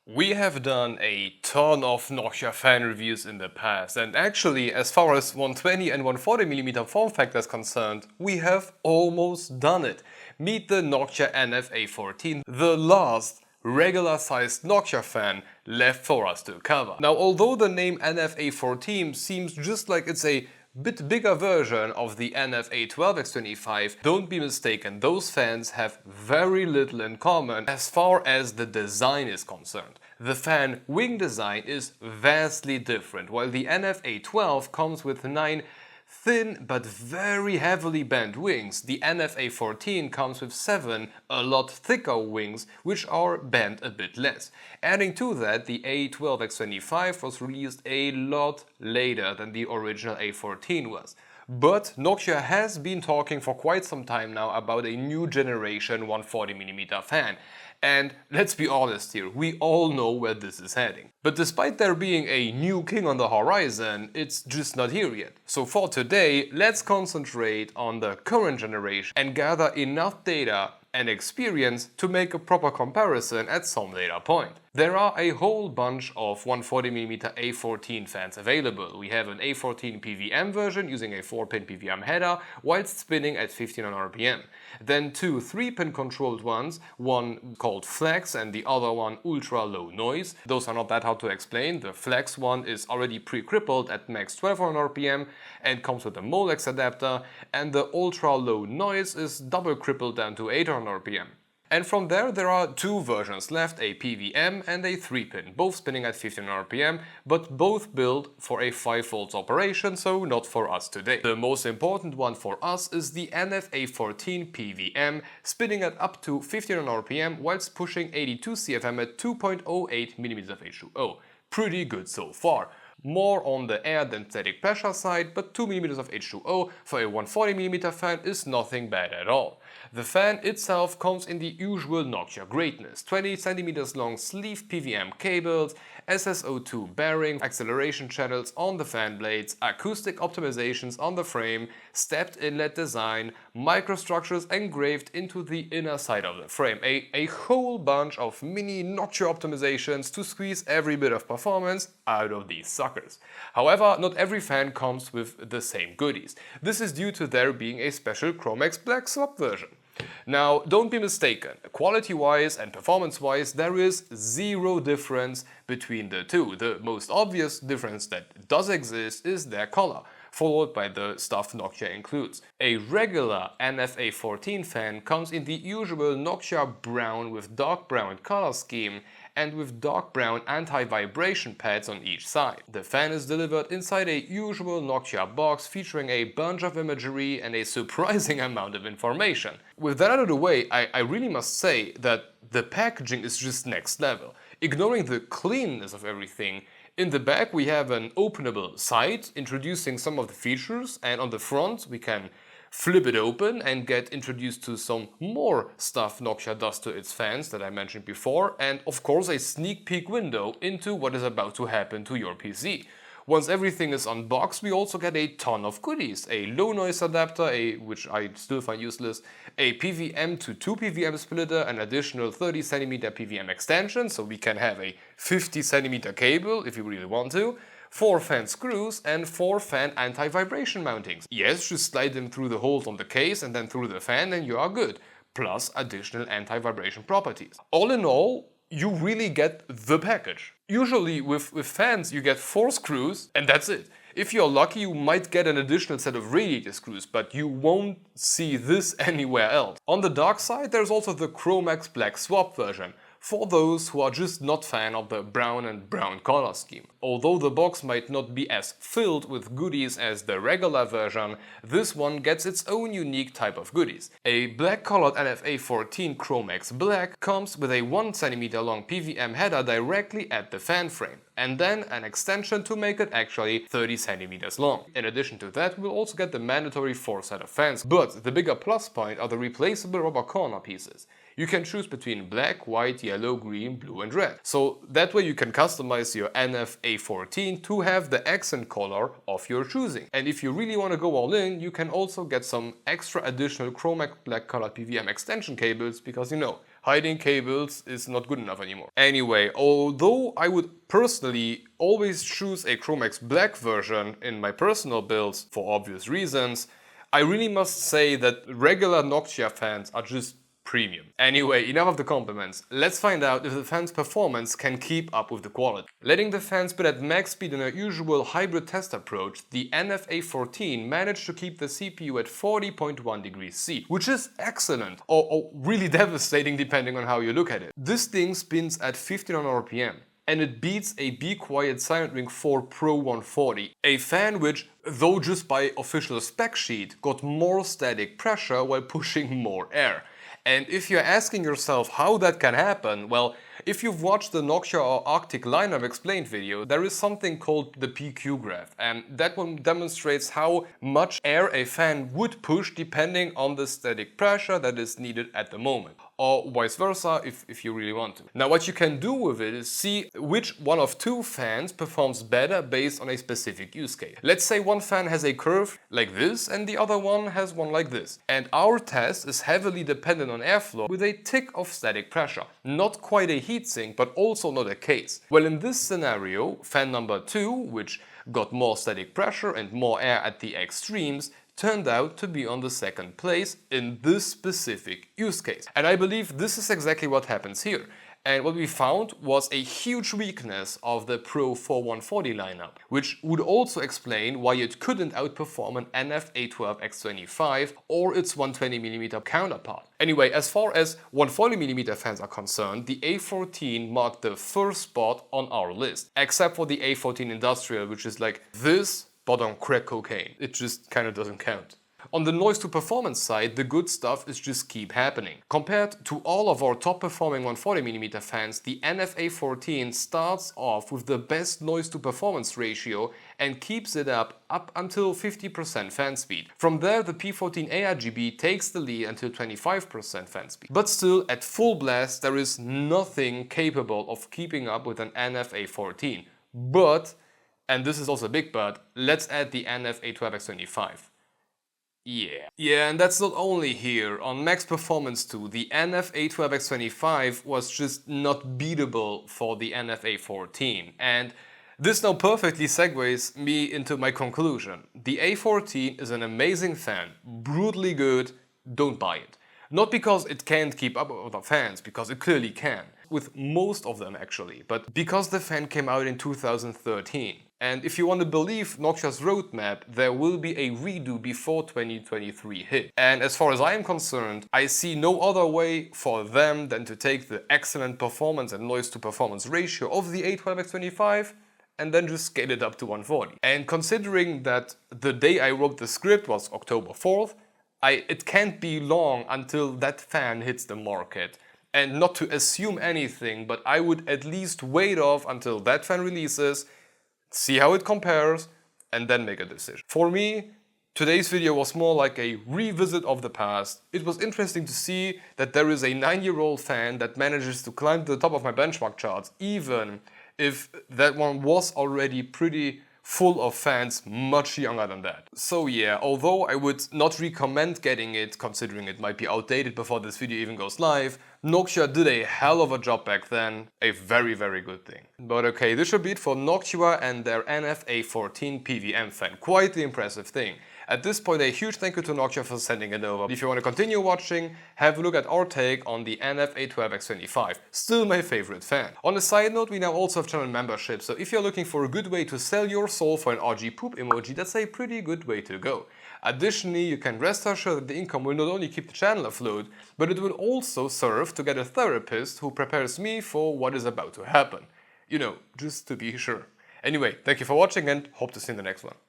We have done a ton of Noctua fan reviews in the past, and actually, as far as 120 and 140mm form factor is concerned, we have almost done it. Meet the Noctua NF-A14, the last regular-sized Noctua fan left for us to cover. Now, although the name NF-A14 seems just like it's a bit bigger version of the NF-A12X25, don't be mistaken, those fans have very little in common as far as the design is concerned. The fan wing design is vastly different. While the NF-A12 comes with 9 thin but very heavily bent wings, the NF-A14 comes with 7 a lot thicker wings which are bent a bit less. Adding to that, the A12X25 was released a lot later than the original A14 was. But Noctua has been talking for quite some time now about a new generation 140mm fan. And let's be honest here, we all know where this is heading. But despite there being a new king on the horizon, it's just not here yet. So for today, let's concentrate on the current generation and gather enough data and experience to make a proper comparison at some later point. There are a whole bunch of 140mm A14 fans available. We have an A14 PWM version using a 4-pin PWM header whilst spinning at 1500 RPM. Then two 3-pin controlled ones, one called Flex and the other one Ultra Low Noise. Those are not that hard to explain. The Flex one is already pre-crippled at max 1200 RPM and comes with a Molex adapter, and the Ultra Low Noise is double crippled down to 800 RPM. And from there are two versions left, a PWM and a 3-pin, both spinning at 1500 RPM, but both built for a 5V operation, so not for us today. The most important one for us is the NF-A14 PWM, spinning at up to 1500 RPM whilst pushing 82 CFM at 2.08mm of H2O. Pretty good so far. More on the air than static pressure side, but 2mm of H2O for a 140mm fan is nothing bad at all. The fan itself comes in the usual Noctua greatness: 20cm long sleeve PWM cables, SSO2 bearing, acceleration channels on the fan blades, acoustic optimizations on the frame, stepped inlet design, microstructures engraved into the inner side of the frame. A whole bunch of mini Noctua optimizations to squeeze every bit of performance out of these suckers. However, not every fan comes with the same goodies. This is due to there being a special Chromax.Black swap version. Now, don't be mistaken, quality-wise and performance-wise there is zero difference between the two. The most obvious difference that does exist is their color, followed by the stuff Noctua includes. A regular NF-A14 fan comes in the usual Noctua brown with dark brown color scheme and with dark brown anti-vibration pads on each side. The fan is delivered inside a usual Noctua box featuring a bunch of imagery and a surprising amount of information. With that out of the way, I really must say that the packaging is just next level. Ignoring the cleanness of everything, in the back we have an openable side introducing some of the features, and on the front we can flip it open and get introduced to some more stuff Noctua does to its fans that I mentioned before, and of course a sneak peek window into what is about to happen to your PC. Once everything is unboxed, we also get a ton of goodies: a low noise adapter, which I still find useless, a PWM to 2 PWM splitter, an additional 30cm PWM extension, so we can have a 50cm cable if you really want to, 4 fan screws and 4 fan anti-vibration mountings. Yes, just slide them through the holes on the case and then through the fan and you are good, plus additional anti-vibration properties. All in all, you really get the package. Usually with fans you get 4 screws and that's it. If you're lucky you might get an additional set of radiator screws, but you won't see this anywhere else. On the dark side there's also the Chromax.Black swap version, for those who are just not fan of the brown and brown color scheme. Although the box might not be as filled with goodies as the regular version, this one gets its own unique type of goodies. A black colored NF-A14 Chromax.Black comes with a 1cm long PWM header directly at the fan frame, and then an extension to make it actually 30cm long. In addition to that, we'll also get the mandatory 4 set of fans, but the bigger plus point are the replaceable rubber corner pieces. You can choose between black, white, yellow, green, blue and red. So that way you can customize your NF-A14 to have the accent color of your choosing. And if you really want to go all in, you can also get some extra additional Chromax.Black colored PWM extension cables, because you know, hiding cables is not good enough anymore. Anyway, although I would personally always choose a Chromax.Black version in my personal builds for obvious reasons, I really must say that regular Noctua fans are just premium. Anyway, enough of the compliments. Let's find out if the fan's performance can keep up with the quality. Letting the fan spin at max speed in a usual hybrid test approach, the NF-A14 managed to keep the CPU at 40.1 degrees C, which is excellent, or really devastating depending on how you look at it. This thing spins at 1500 RPM. And it beats a Be Quiet Silent Ring 4 Pro 140, a fan which, though just by official spec sheet, got more static pressure while pushing more air. And if you're asking yourself how that can happen, well, if you've watched the Noctua or Arctic lineup explained video, there is something called the PQ graph, and that one demonstrates how much air a fan would push depending on the static pressure that is needed at the moment. Or vice versa if you really want to. Now what you can do with it is see which one of two fans performs better based on a specific use case. Let's say one fan has a curve like this and the other one has one like this. And our test is heavily dependent on airflow with a tick of static pressure. Not quite a heatsink, but also not a case. Well, in this scenario, fan number 2, which got more static pressure and more air at the extremes, turned out to be on the second place in this specific use case. And I believe this is exactly what happens here. And what we found was a huge weakness of the Pro 4140 lineup, which would also explain why it couldn't outperform an NF-A12X25 or its 120mm counterpart. Anyway, as far as 140mm fans are concerned, the A14 marked the first spot on our list, except for the A14 Industrial, which is like this but on crack cocaine. It just kind of doesn't count. On the noise to performance side, the good stuff is just keep happening. Compared to all of our top performing 140mm fans, the NF-A14 starts off with the best noise to performance ratio and keeps it up until 50% fan speed. From there, the P14 ARGB takes the lead until 25% fan speed. But still, at full blast, there is nothing capable of keeping up with an NF-A14. But, and this is also a big but, let's add the NF-A12X25. Yeah, and that's not only here. On max performance too, the NF-A12X25 was just not beatable for the NF-A14. And this now perfectly segues me into my conclusion. The A14 is an amazing fan, brutally good, don't buy it. Not because it can't keep up with other fans, because it clearly can. With most of them actually, but because the fan came out in 2013. And if you want to believe Noctua's roadmap, there will be a redo before 2023 hit. And as far as I am concerned, I see no other way for them than to take the excellent performance and noise to performance ratio of the A12X25 and then just scale it up to 140. And considering that the day I wrote the script was October 4th, it can't be long until that fan hits the market. And not to assume anything, but I would at least wait off until that fan releases, see how it compares, and then make a decision. For me, today's video was more like a revisit of the past. It was interesting to see that there is a 9-year-old fan that manages to climb to the top of my benchmark charts, even if that one was already pretty full of fans much younger than that. So yeah, although I would not recommend getting it, considering it might be outdated before this video even goes live, Noctua did a hell of a job back then, a very good thing. But okay, this should be it for Noctua and their NF-A14 PWM fan, quite the impressive thing. At this point, a huge thank you to Noctua for sending it over. If you want to continue watching, have a look at our take on the NF-A12X25, still my favorite fan. On a side note, we now also have channel membership, so if you're looking for a good way to sell your soul for an RG poop emoji, that's a pretty good way to go. Additionally, you can rest assured that the income will not only keep the channel afloat, but it will also serve to get a therapist who prepares me for what is about to happen. You know, just to be sure. Anyway, thank you for watching and hope to see you in the next one.